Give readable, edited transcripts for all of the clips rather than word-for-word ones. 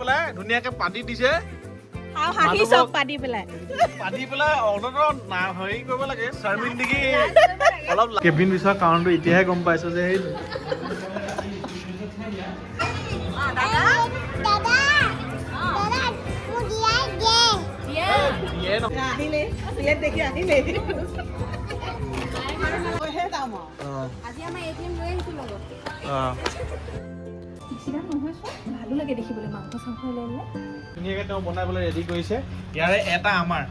পেলাই ধুনীয়াকে পাতি দিছে আৰু হাঁহি চব পাতি পেলাই অন্তত হেৰি কৰিব লাগে চাৰ্মিন নেকি অলপ কেবিন বিচৰা কাৰণটো এতিয়াহে গম পাইছো যে সেই ভালো লাগে দেখিবলৈ মাংস চাংস ওলাইলে ধুনীয়াকে তেওঁ বনাই পেলাই ৰেডি কৰিছে ইয়াৰে এটা আমাৰ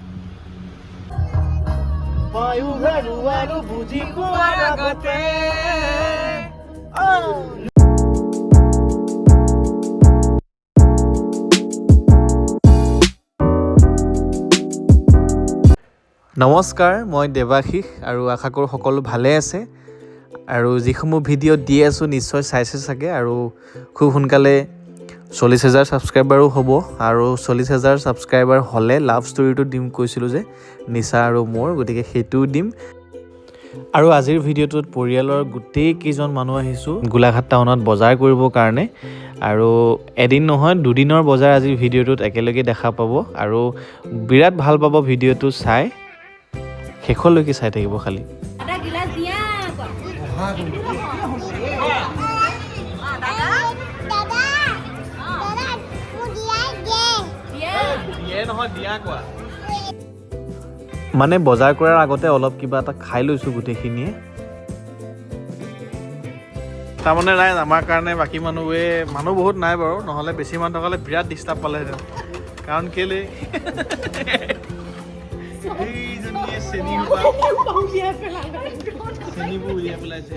বুজি পোৱাৰ আগতে নমস্কাৰ মই দেৱাশীষ আৰু আশা কৰোঁ সকলো ভালে আছে আৰু যিসমূহ ভিডিঅ' দি আছোঁ নিশ্চয় চাইছে চাগে আৰু খুব সোনকালে 40,000 ছাবস্ক্ৰাইবাৰো হ'ব আৰু 40,000 ছাবস্ক্ৰাইবাৰ হ'লে লাভ ষ্টৰিটো দিম কৈছিলোঁ যে নিচা আৰু মোৰ গতিকে সেইটোও দিম আৰু আজিৰ ভিডিঅ'টোত পৰিয়ালৰ গোটেই কেইজন মানুহ আহিছোঁ গোলাঘাট টাউনত বজাৰ কৰিবৰ কাৰণে আৰু এদিন নহয় দুদিনৰ বজাৰ আজিৰ ভিডিঅ'টোত একেলগে দেখা পাব আৰু বিৰাট ভাল পাব ভিডিঅ'টো চাই শেষলৈকে চাই থাকিব খালি মানে বজাৰ কৰাৰ আগতে অলপ কিবা এটা খাই লৈছোঁ গোটেইখিনিয়ে তাৰমানে নাই আমাৰ কাৰণে বাকী মানুহ বহুত নাই বাৰু নহ'লে বেছি মানুহ থকালে বিৰাট ডিষ্টাৰ্ব পালেহেঁতেন কাৰণ কেলে চেনিবোৰ উলিয়াই পেলাইছে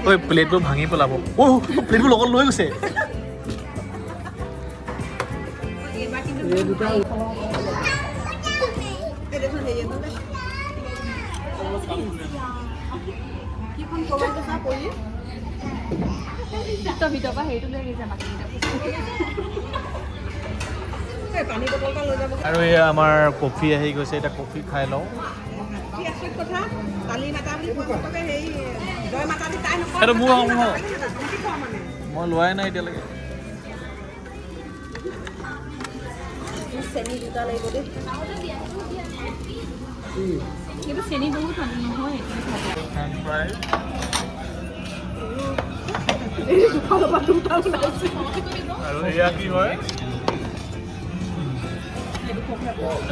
ঐ প্লেটবোৰ ভাঙি পেলাব প্লেটবোৰ লগত লৈ গৈছে আৰু এই আমাৰ কফি আহি গৈছে এতিয়া কফি খাই লওঁ এইটো মোৰ মই লোৱাই নাই এতিয়ালৈকে আৰু এয়া কি হয়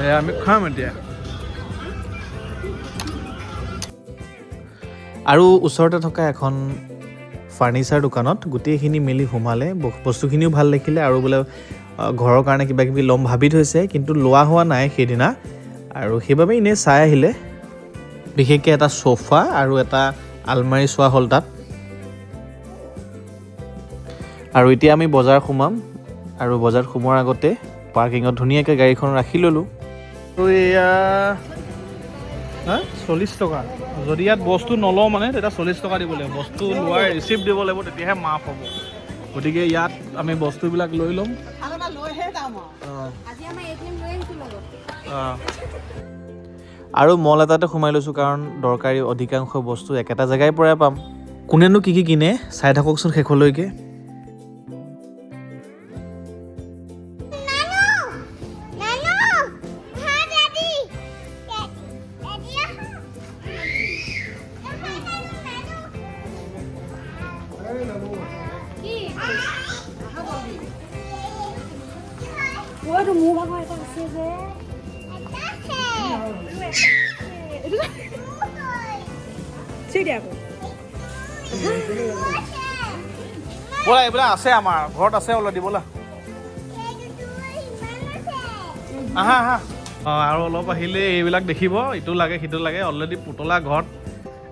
এয়া আমি খাম এতিয়া আৰু ওচৰতে থকা এখন ফাৰ্ণিচাৰ দোকানত গোটেইখিনি মিলি সোমালে বস্তুখিনিও ভাল দেখিলে আৰু বোলে ঘৰৰ কাৰণে কিবা কিবি ল'ম ভাবি থৈছে কিন্তু লোৱা হোৱা নাই সেইদিনা আৰু সেইবাবে এনেই চাই আহিলে বিশেষকৈ এটা চোফা আৰু এটা আলমাৰি চোৱা হ'ল তাত আৰু এতিয়া আমি বজাৰ সোমাম আৰু বজাৰ সোমোৱাৰ আগতে পাৰ্কিঙত ধুনীয়াকৈ গাড়ীখন ৰাখি ল'লোঁ আৰু এয়া 40 টকা যদি ইয়াত বস্তু নলওঁ মানে তেতিয়া 40 টকা দিব লাগিব বস্তু লোৱাৰ ৰিচিপ্ট দিব লাগিব তেতিয়াহে মাফ হ'ব গতিকে ইয়াত আমি বস্তুবিলাক লৈ ল'ম আৰু মল এটাতে সোমাই লৈছোঁ কাৰণ দৰকাৰী অধিকাংশ বস্তু একেটা জেগাৰ পৰাই পাম কোনেনো কি কিনে চাই থাককচোন শেষলৈকে মোৰ ভাগৰ এটা আছে যে ব'লা এইবিলাক আছে আমাৰ ঘৰত আছে অলপ দিবলা আহা আহা আৰু অলপ আহিলে এইবিলাক দেখিব ইটো লাগে সিটো লাগে অলৰেডি পুতলা ঘৰত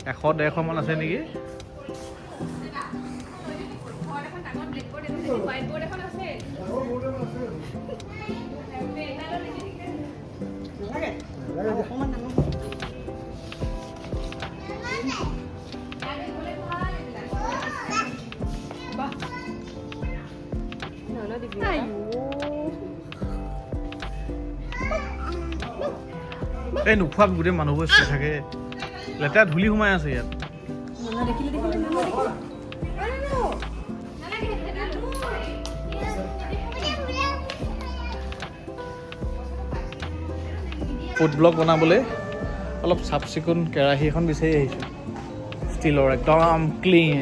100-150 মান আছে নেকি এই নোখোৱা গোটেই মানুহবোৰ চাই থাকে লেতেৰা ধূলি সোমাই আছে ইয়াত ফুড ব্লগ বনাবলৈ অলপ চাফ চিকুণ কেৰাহী এখন বিচাৰি আহিছোঁ ষ্টিলৰ একদম ক্লিন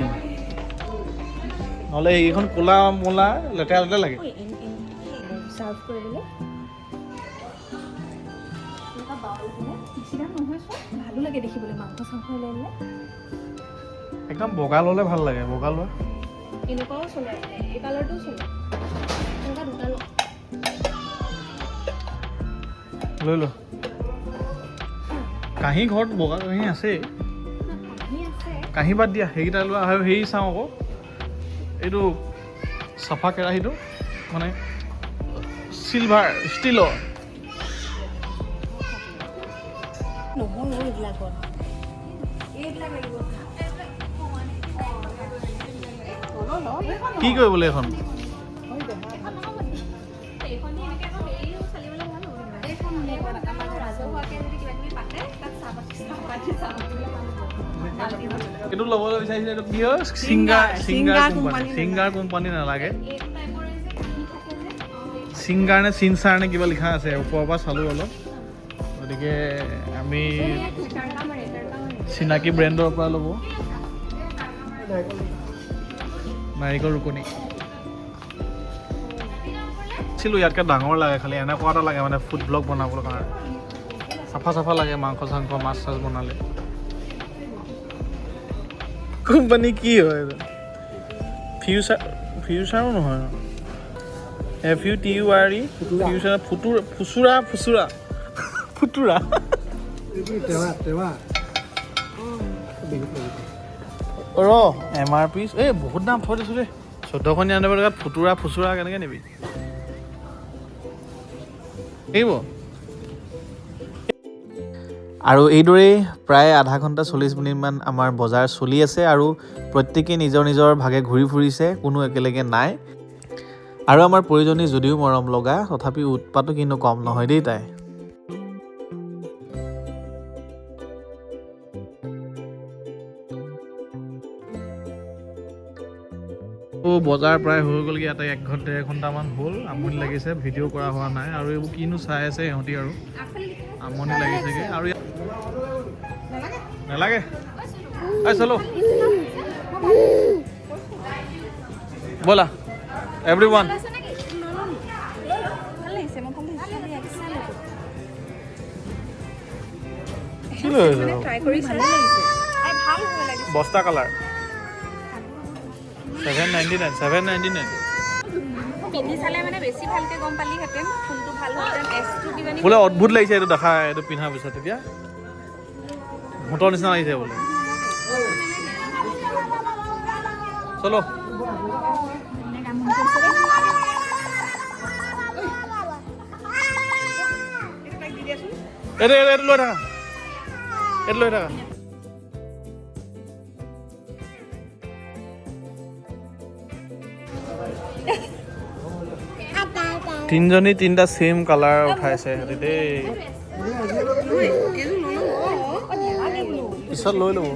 নহ'লে এইখন ক'লা মলা লেতেৰা লেতেৰা লাগে চাৰ্ভ কৰিবলৈ ভালো লাগে দেখিবলৈ মাংস চাংস ওলাইলে একদম বগা ল'লে ভাল লাগে বগা লোৱা এনেকুৱাও চলে এই কালাৰটোও চলে এনেকুৱা দুটা লৈ ল কাঁহী ঘৰত বগা কাঁহী আছেই কাঁহী বাদ দিয়া সেইকেইটা লোৱা আৰু হেৰি চাওঁ আকৌ এইটো চাফা কেৰাহীটো মানে চিলভাৰ ষ্টিলৰ নহয় এইবিলাকত এইবিলাক লাগিব কি কৰিবলৈ এখন এইটো ল'বলৈ বিচাৰিছিলে এইটো কি হয় ছিংগাৰ কোম্পানী নালাগে ছিংগাৰ নে চিনচাৰ নে কিবা লিখা আছে ওপৰৰ পৰা চালোঁ অলপ গতিকে আমি চিনাকি ব্ৰেণ্ডৰ পৰা ল'ব নাৰিকল ৰুকনি ছিলো ইয়াতকৈ ডাঙৰ লাগে খালি এনেকুৱা এটা লাগে মানে ফুড ব্লগ বনাবলৈ কাৰণে চাফা চাফা লাগে মাংস চাংস মাছ চাছ বনালে কোম্পানী কি হয় ফিউচাৰো নহয় FUTURE ফিউচাৰ ফুতুৰা MRP এই বহুত দাম থৈ দিছোঁ দেই 1499 টকাত ফুচুৰা কেনেকৈ নিবি আহিব আৰু এইদৰেই প্ৰায় আধা ঘণ্টা 40 মিনিটমান আমাৰ বজাৰ চলি আছে আৰু প্ৰত্যেকেই নিজৰ নিজৰ ভাগে ঘূৰি ফুৰিছে কোনো একেলগে নাই আৰু আমাৰ প্ৰয়োজনী যদিও মৰম লগা তথাপি উৎপাতো কিন্তু কম নহয় দেই তাই বজাৰ প্ৰায় হৈ গ'লগৈ ইয়াতে 1-1.5 ঘণ্টামান হ'ল আমনি লাগিছে ভিডিঅ' কৰা হোৱা নাই আৰু এইবোৰ কিনো চাই আছে সিহঁতি আৰু আমনি লাগিছেগৈ আৰু নালাগে চলো ব'লা এভৰিৱান কি লৈ বস্তা কালাৰ 799 পিন্ধি চালে মানে বেছি ভালকে গম পালিহেঁতেন কোনটো ভাল হ'লহেঁতেন এছটো কিজানি বোলে অদ্ভুত লাগিছে এইটো দেখা এইটো পিন্ধাৰ পিছত এতিয়া ভূতৰ নিচিনা লাগিছে বোলে চলো এইটো লৈ থাকা তিনিজনী তিনিটা ছেম কালাৰ উঠাইছে সিহঁতি দেই পিছত লৈ ল'ব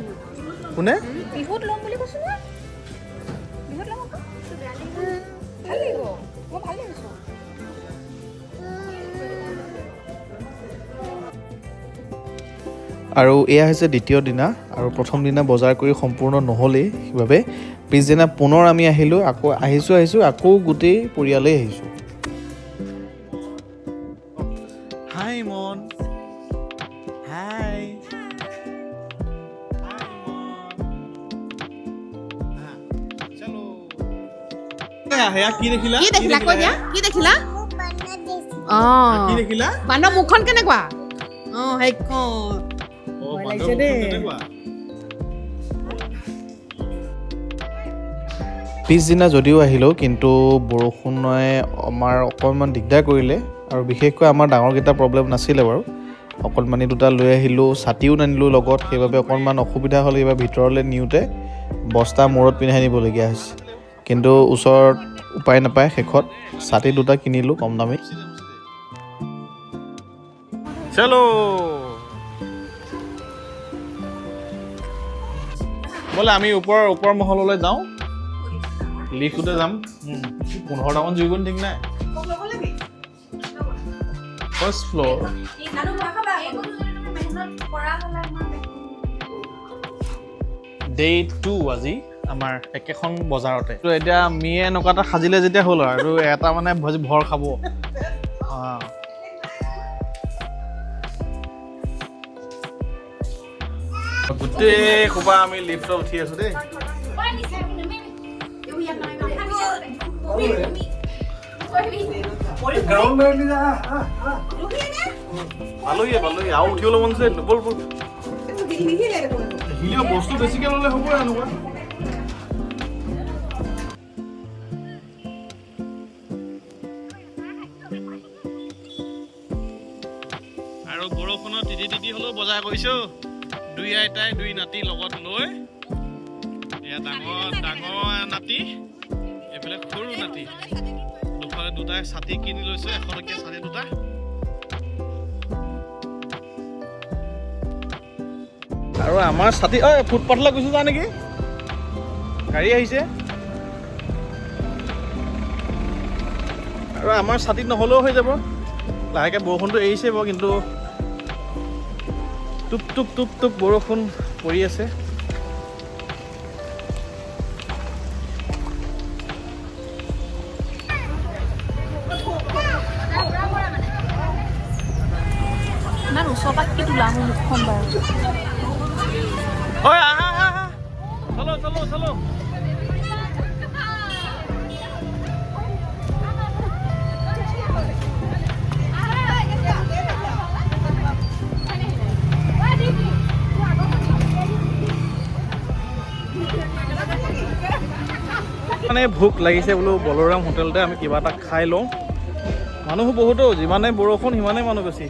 কোনে বিহুত ল'ম বুলি কৈছো না বিহুত ল'ম ভাল লাগিব মই ভাল লাগিছো আৰু এয়া হৈছে দ্বিতীয় দিনা আৰু প্ৰথম দিনা বজাৰ কৰি সম্পূৰ্ণ নহ'লেই সেইবাবে পিছদিনা পুনৰ আমি আহিলোঁ আকৌ আহিছোঁ আকৌ গোটেই পৰিয়ালেই আহিছোঁ হাই মন হাই কি দেখিলা কি দেখিলা বান্দৰ মুখখন কেনেকুৱা পিছদিনা যদিও আহিলোঁ কিন্তু বৰষুণে আমাৰ অকণমান দিগদাৰ কৰিলে আৰু বিশেষকৈ আমাৰ ডাঙৰকেইটা প্ৰব্লেম নাছিলে বাৰু অকণমানি দুটা লৈ আহিলোঁ ছাতিও নানিলোঁ লগত সেইবাবে অকণমান অসুবিধা হ'ল এইবাৰ ভিতৰলৈ নিওঁতে বস্তা মূৰত পিন্ধাই নিবলগীয়া হৈছে কিন্তু ওচৰত উপায় নাপায় শেষত ছাতি দুটা কিনিলোঁ কম দামী চলো বোলে আমি ওপৰ মহললৈ যাওঁ লিফ্টতে যাম 15টামান জুইব ঠিক নাই ফাৰ্ষ্ট ফ্ল'ৰ ডে 2 আজি আমাৰ একেখন বজাৰতে তো এতিয়া মিয়ে এনেকুৱা এটা সাজিলে যেতিয়া হ'ল আৰু এটা মানে ভৰ খাব গোটেই খোপা আমি লিফ্টত উঠি আছো দেই পালোহি আৰু উঠিবলৈ মন আছে বল বল হিলিও বস্তু বেছিকে ল'লে হ'ব এনেকুৱা আৰু বৰষুণত তিতি হ'লেও বজাৰ কৰিছো দুই আইতাই দুই নাতি লগত লৈ এয়া ডাঙৰ নাতি এইফালে সৰু নাতি দুফালে দুটাই ছাতি কিনি লৈছো 100 টকীয়া ছাতি দুটা আৰু আমাৰ ছাতি ফুটপাথলৈ গৈছো যা নেকি গাড়ী আহিছে আৰু আমাৰ ছাতি নহ'লেও হৈ যাব লাহেকৈ বৰষুণটো এৰিছে বাৰু কিন্তু টুপ টুপ টুপ টুপ বৰষুণ পৰি আছে ইমান ওচৰৰ পৰা কি তোলা মোৰ মুখখন বাৰু হয় আহা চলো মানে ভোক লাগিছে বোলো বলোৰাম হোটেলতে আমি কিবা এটা খাই লওঁ মানুহ বহুতো যিমানে বৰষুণ সিমানে মানুহ বেছি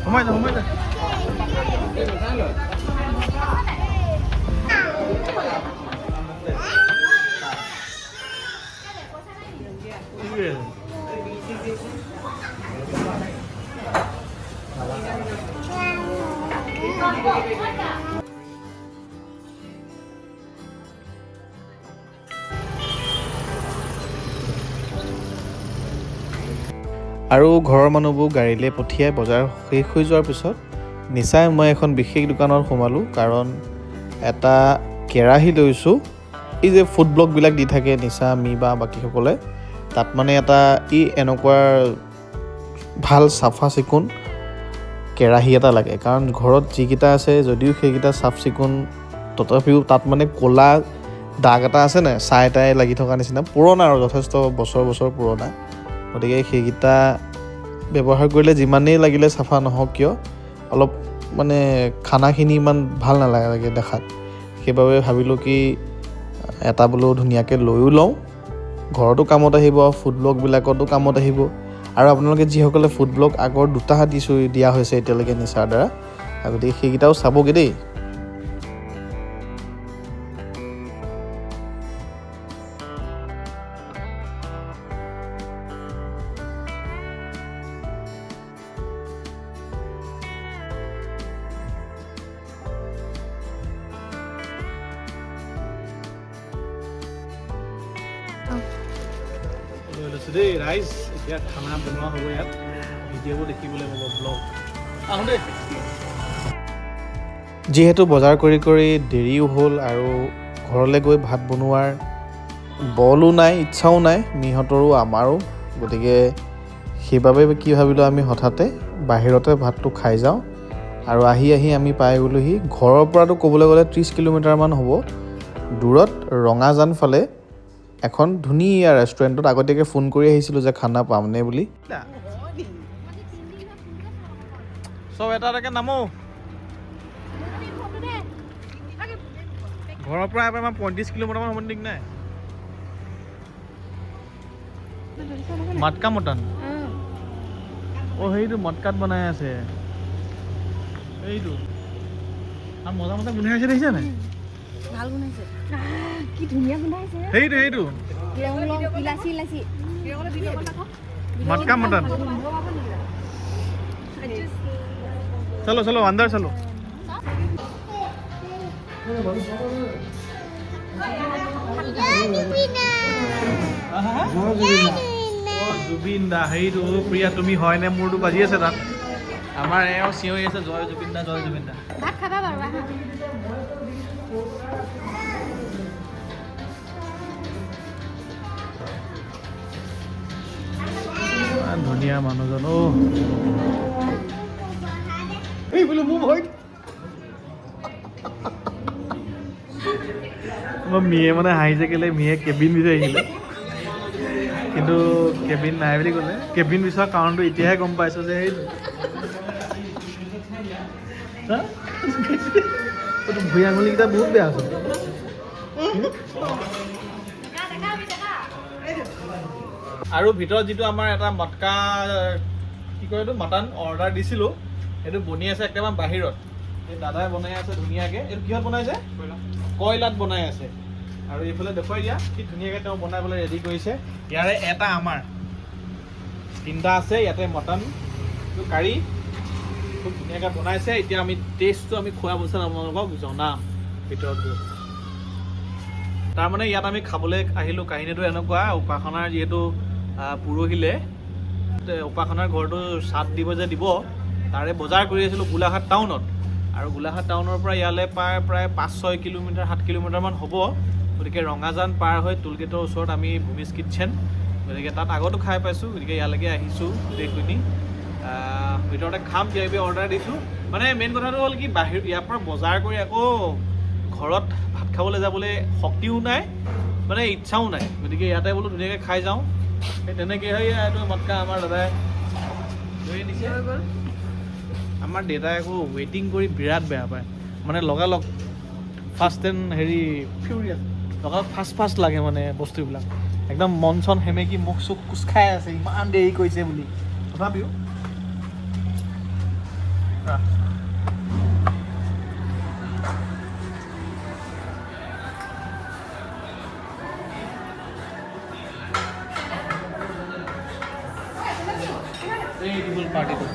সোমাই যা আৰু ঘৰৰ মানুহবোৰ গাড়ীলৈ পঠিয়াই বজাৰ শেষ হৈ যোৱাৰ পিছত নিচাই মই এখন বিশেষ দোকানত সোমালোঁ কাৰণ এটা কেৰাহী লৈছোঁ এই যে ফুড ব্লগবিলাক দি থাকে নিচা মি বা বাকীসকলে তাত মানে এটা এনেকুৱা ভাল চাফা চিকুণ কেৰাহী এটা লাগে কাৰণ ঘৰত যিকেইটা আছে যদিও সেইকেইটা চাফ চিকুণ তথাপিও তাত মানে ক'লা দাগ এটা আছে নাই চাই তাই লাগি থকা নিচিনা পুৰণা আৰু যথেষ্ট বছৰ পুৰণা গতিকে সেইকেইটা ব্যৱহাৰ কৰিলে যিমানেই লাগিলে চাফা নহওক কিয় অলপ মানে খানাখিনি ইমান ভাল নালাগে দেখাত সেইবাবে ভাবিলোঁ কি এটা বোলো ধুনীয়াকৈ লৈও লওঁ ঘৰতো কামত আহিব ফুড ব্লগবিলাকতো কামত আহিব আৰু আপোনালোকে যিসকলে ফুড ব্লগ আগৰ দুটা দিয়া হৈছে এতিয়ালৈকে নিচাৰ দ্বাৰা গতিকে সেইকেইটাও চাবগৈ দেই দেই ৰাইজ এতিয়া খানা বনোৱা হ'ব ইয়াত ভিডিঅ'বোৰ দেখিবলৈ পাব ব্লগ আহোঁ দেই যিহেতু বজাৰ কৰি দেৰিও হ'ল আৰু ঘৰলৈ গৈ ভাত বনোৱাৰ বলো নাই ইচ্ছাও নাই মিহঁতৰো আমাৰো গতিকে সেইবাবে কি ভাবিলোঁ আমি হঠাতে বাহিৰতে ভাতটো খাই যাওঁ আৰু আহি আমি পাই গ'লোহি ঘৰৰ পৰাতো ক'বলৈ গ'লে 30 কিলোমিটাৰমান হ'ব দূৰত ৰঙাজান ফালে এখন ধুনীয়া ৰেষ্টুৰেণ্টত আগতীয়াকৈ ফোন কৰি আহিছিলোঁ যে খানা পামনে বুলি চব এটাকে নামো ঘৰৰ পৰা আমাৰ 35 কিলোমিটাৰমান হ'ব ঠিক নাই মাটকা মটন সেইটো মটকাত বনাই আছে এইটো আৰু মজা গোন্ধাই আছে দেখিছে নাই ভাল গুনাইছে কি ধুনীয়া গুনাইছে সেইটো ইলাচি मटका मटन चलो अंदर चलो জুবিন দা হেৰিটো প্ৰিয়া তুমি হয়নে মোৰতো বাজি আছে তাত আমাৰ এওঁ চিঞৰি আছে জয় জুবিন দা জয় জুবিন দা ভাত খাবা বাৰু আহা ইমান ধুনীয়া মানুহজন এই বোলো মোৰ ভয় মই মিয়ে মানে হাঁহিছে কেলে মিয়ে কেবিন বিচাৰিছিলে কিন্তু কেবিন নাই বুলি ক'লে কেবিন বিচৰা কাৰণটো এতিয়াহে গম পাইছোঁ যে ভূঞা আঙুলিকেইটা বহুত বেয়া আছে আৰু ভিতৰত যিটো আমাৰ এটা মটকা কি কয় এইটো মটন অৰ্ডাৰ দিছিলোঁ সেইটো বনি আছে একেবাৰে বাহিৰত এই দাদাই বনাই আছে ধুনীয়াকৈ এইটো কিহত বনাইছে কয়লাত বনাই আছে আৰু এইফালে দেখুৱাই দিয়া কি ধুনীয়াকৈ তেওঁ বনাই পেলাই ৰেডি কৰিছে ইয়াৰে এটা আমাৰ তিনিটা আছে ইয়াতে মটন কাৰী খুব ধুনীয়াকৈ বনাইছে এতিয়া আমি টেষ্টটো আমি খোৱা বস্তু আপোনালোকক জনাম ভিতৰত গৈ তাৰমানে ইয়াত আমি খাবলৈ আহিলোঁ কাহিনীটো এনেকুৱা উপাসনাৰ যিহেতু পৰহিলে উপাসনাৰ ঘৰটো চাট দিব যে দিব তাৰে বজাৰ কৰি আছিলোঁ গোলাঘাট টাউনত আৰু গোলাঘাট টাউনৰ পৰা ইয়ালৈ প্ৰায় 5-6 কিলোমিটাৰ 7 কিলোমিটাৰমান হ'ব গতিকে ৰঙাজান পাৰ হৈ টোলগেটৰ ওচৰত আমি ভূমিজ কিটচেন গতিকে তাত আগতো খাই পাইছোঁ গতিকে ইয়ালৈকে আহিছোঁ গোটেইখিনি ভিতৰতে খাম কিবা কিবি অৰ্ডাৰ দিছোঁ মানে মেইন কথাটো হ'ল কি ইয়াৰ পৰা বজাৰ কৰি আকৌ ঘৰত ভাত খাবলৈ যাবলৈ শক্তিও নাই মানে ইচ্ছাও নাই গতিকে ইয়াতে বোলো ধুনীয়াকৈ খাই যাওঁ সেই তেনেকৈ হয় এইটো মটকা আমাৰ দাদাই লৈ নিছে আমাৰ দেউতাই আকৌ ৱেইটিং কৰি বিৰাট বেয়া পায় মানে লগালগ ফাষ্ট এণ্ড হেৰি ফিউৰিয়াছ লগালগ ফাষ্ট লাগে মানে বস্তুবিলাক একদম মন চন সেমেকি মুখ চুখ কোচ খাই আছে ইমান দেৰি কৰিছে বুলি তথাপিও এই টেবল পাৰ্টিটো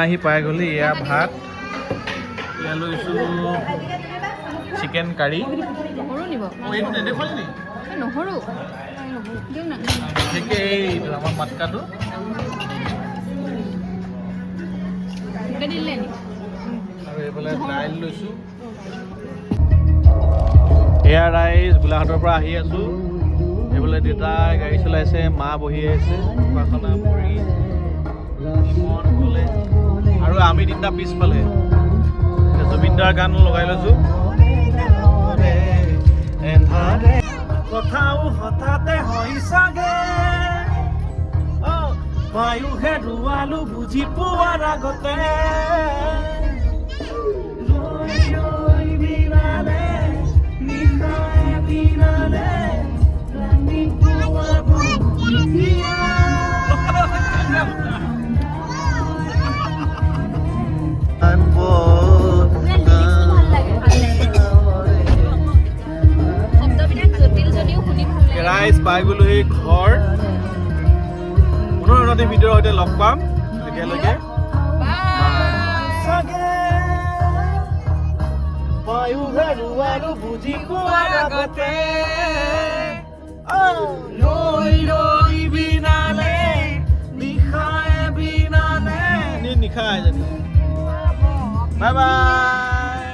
আহি পাই গ'লি এয়া ভাত এয়া লৈছোঁ চিকেন কাৰী নহৰু নিব এইটো নেদেখুৱালি নি নহৰু দিয়ক না বিশেষকৈ এইটো আমাৰ মাটকাটো দিলে নি আৰু এইফালে দাইল লৈছোঁ এয়া ৰাইজ গোলাঘাটৰ পৰা আহি আছোঁ এইফালে দেউতাই গাড়ী চলাইছে মা বহি আছে উপাসনা কৰি মন গ'লে আৰু আমি তিনিটা পিছফালে জুবিনদাৰ গান লগাই লৈছোঁ কথাও হঠাতে হয় চাগে বায়ুহে ৰুৱালো বুজি পোৱাৰ আগতে ৰাইজ পাই গ'লো সেই ঘৰ পুনৰ এটি ভিডিঅ'ৰ সৈতে লগ পাম তেতিয়ালৈকে বুজি পোৱাৰ আগতে নিশাই জানি বাই বাই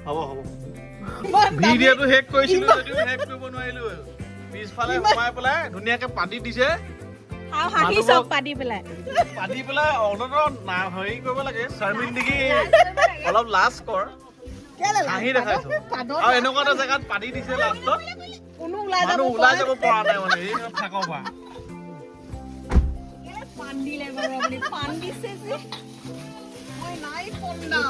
হ'ব ভিডিঅ'টো শেষ কৰিছিলোঁ যদিও শেষ কৰিব নোৱাৰিলোঁ পিছফালে সোমাই পেলাই ধুনীয়াকৈ পাতি দিছে পাতি পেলাই অন্ততঃ হেৰি কৰিব লাগে শৰ্মিন্দগী অলপ লাজ কৰ হাঁহি দেখাইছো আৰু এনেকুৱা এটা জেগাত পাতি দিছে লাষ্টত মানুহ ওলাই যাব পৰা নাই মানে এই থাকক বা পান দিলে বাৰু আপুনি পান দিছে যে মই নাই পন্দা